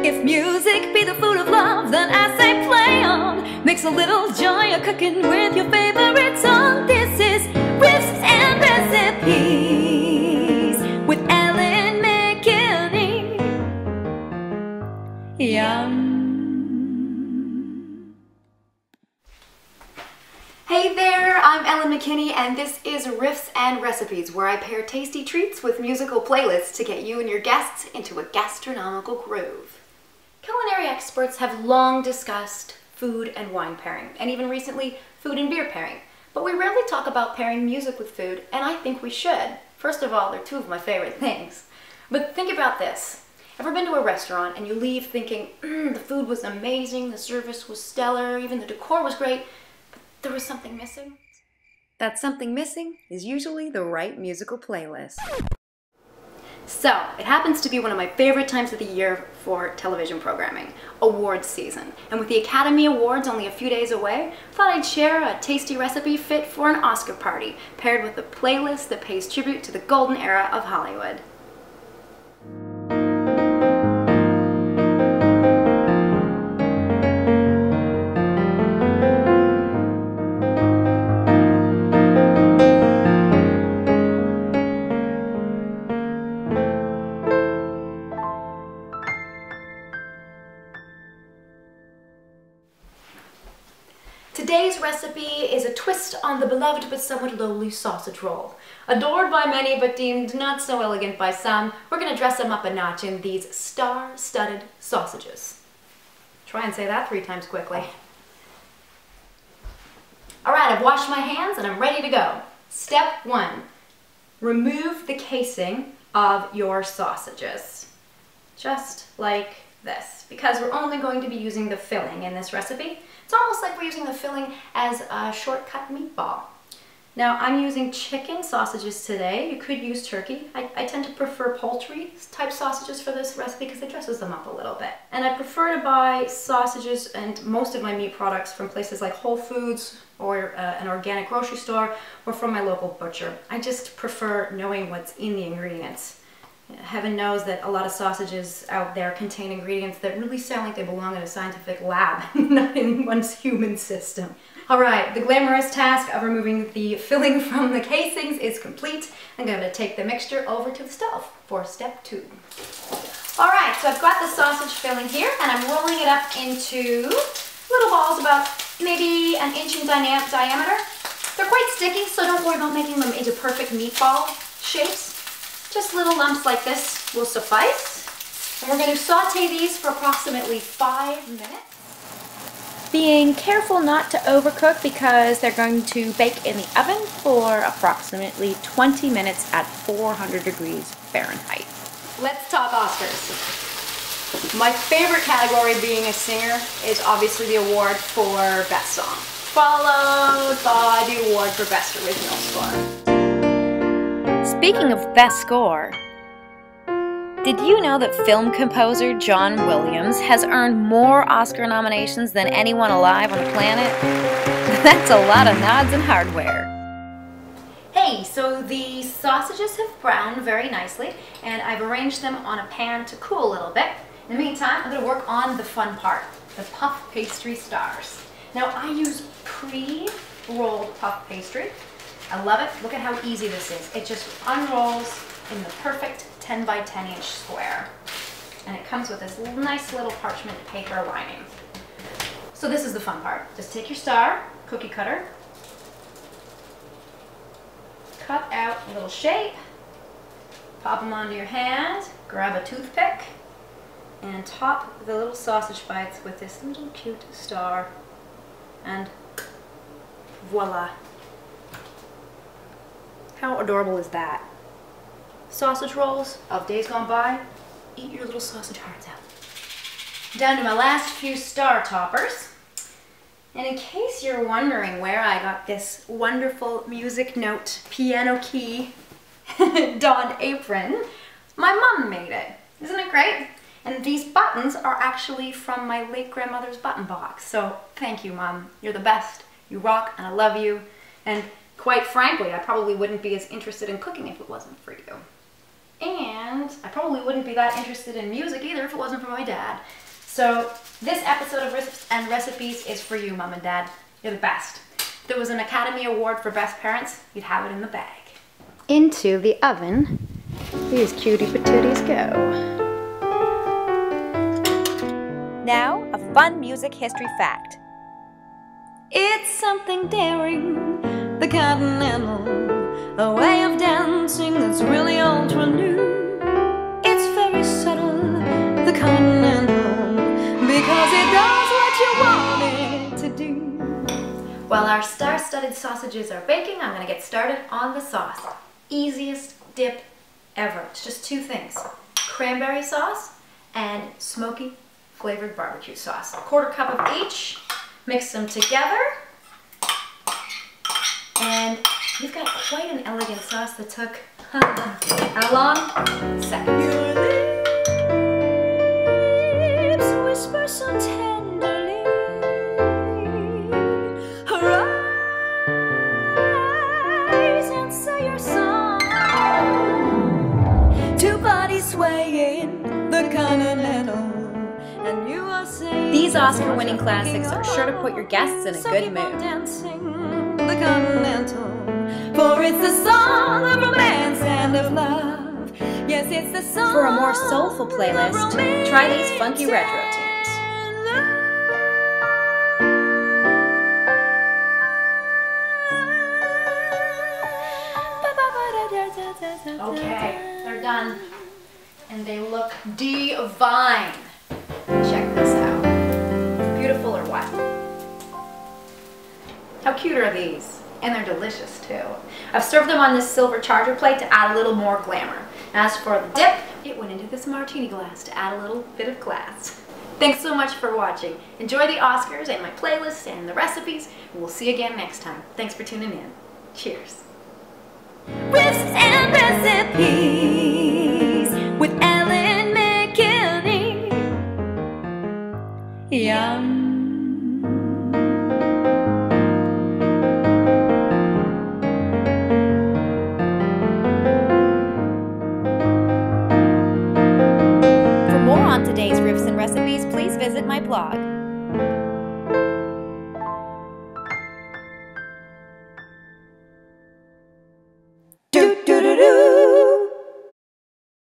If music be the food of love, then I say play on. Mix a little joy of cooking with your favorite song. This is Riffs and Recipes with Ellen McKinney. Yum. Hey there, I'm Ellen McKinney, and this is Riffs and Recipes, where I pair tasty treats with musical playlists to get you and your guests into a gastronomical groove. Culinary experts have long discussed food and wine pairing, and even recently, food and beer pairing. But we rarely talk about pairing music with food, and I think we should. First of all, they're two of my favorite things. But think about this. Ever been to a restaurant and you leave thinking, the food was amazing, the service was stellar, even the decor was great, but there was something missing? That something missing is usually the right musical playlist. So, it happens to be one of my favorite times of the year for television programming, awards season. And with the Academy Awards only a few days away, I thought I'd share a tasty recipe fit for an Oscar party, paired with a playlist that pays tribute to the golden era of Hollywood. Today's recipe is a twist on the beloved but somewhat lowly sausage roll. Adored by many but deemed not so elegant by some, we're going to dress them up a notch in these star-studded sausages. Try and say that 3 times quickly. Alright, I've washed my hands and I'm ready to go. Step 1. Remove the casing of your sausages. Just like this, because we're only going to be using the filling in this recipe. It's almost like we're using the filling as a shortcut meatball. Now, I'm using chicken sausages today. You could use turkey. I tend to prefer poultry type sausages for this recipe because it dresses them up a little bit. And I prefer to buy sausages and most of my meat products from places like Whole Foods or an organic grocery store or from my local butcher. I just prefer knowing what's in the ingredients. Heaven knows that a lot of sausages out there contain ingredients that really sound like they belong in a scientific lab, not in one's human system. Alright, the glamorous task of removing the filling from the casings is complete. I'm going to take the mixture over to the stove for step 2. Alright, so I've got the sausage filling here and I'm rolling it up into little balls about maybe 1 inch in diameter. They're quite sticky, so don't worry about making them into perfect meatball shapes. Just little lumps like this will suffice. And we're going to saute these for approximately 5 minutes. Being careful not to overcook because they're going to bake in the oven for approximately 20 minutes at 400 degrees Fahrenheit. Let's talk Oscars. My favorite category being a singer is obviously the award for Best Song, followed by the award for Best Original Score. Speaking of best score, did you know that film composer John Williams has earned more Oscar nominations than anyone alive on the planet? That's a lot of nods and hardware. Hey, so the sausages have browned very nicely, and I've arranged them on a pan to cool a little bit. In the meantime, I'm going to work on the fun part, the puff pastry stars. Now, I use pre-rolled puff pastry. I love it. Look at how easy this is. It just unrolls in the perfect 10 by 10 inch square. And it comes with this nice little parchment paper lining. So this is the fun part. Just take your star, cookie cutter, cut out a little shape, pop them onto your hand, grab a toothpick, and top the little sausage bites with this little cute star, and voila. How adorable is that? Sausage rolls of days gone by, eat your little sausage hearts out. Down to my last few star toppers. And in case you're wondering where I got this wonderful music note piano key Dawn apron, my mom made it. Isn't it great? And these buttons are actually from my late grandmother's button box. So thank you, Mom. You're the best. You rock and I love you. And Quite frankly, I probably wouldn't be as interested in cooking if it wasn't for you. And I probably wouldn't be that interested in music either if it wasn't for my dad. So this episode of Riffs and Recipes is for you, Mom and Dad. You're the best. If there was an Academy Award for Best Parents, you'd have it in the bag. Into the oven, these cutie patooties go. Now, a fun music history fact. It's something daring, the continental, a way of dancing that's really ultra new. It's very subtle, the continental, because it does what you want it to do. While our star-studded sausages are baking, I'm gonna get started on the sauce. Easiest dip ever. It's just two things: cranberry sauce and smoky flavored barbecue sauce. A quarter cup of each. Mix them together, and you've got quite an elegant sauce that took, how long? Seconds. Your lips whisper so tenderly, her eyes answer your song. Two bodies swaying, the continental. These Oscar-winning classics are sure to put your guests in a good mood. The continental, for it's the song of romance and of love. Yes, it's the song. For a more soulful playlist, try these funky retro tunes. Okay, they're done. And they look divine. Check this out. Beautiful or what? How cute are these? And they're delicious too. I've served them on this silver charger plate to add a little more glamour. As for the dip, it went into this martini glass to add a little bit of class. Thanks so much for watching. Enjoy the Oscars and my playlist and the recipes. We'll see you again next time. Thanks for tuning in. Cheers. Riffs and Recipes with Ellen McKinney. Yum. For more on today's Riffs and Recipes, please visit my blog.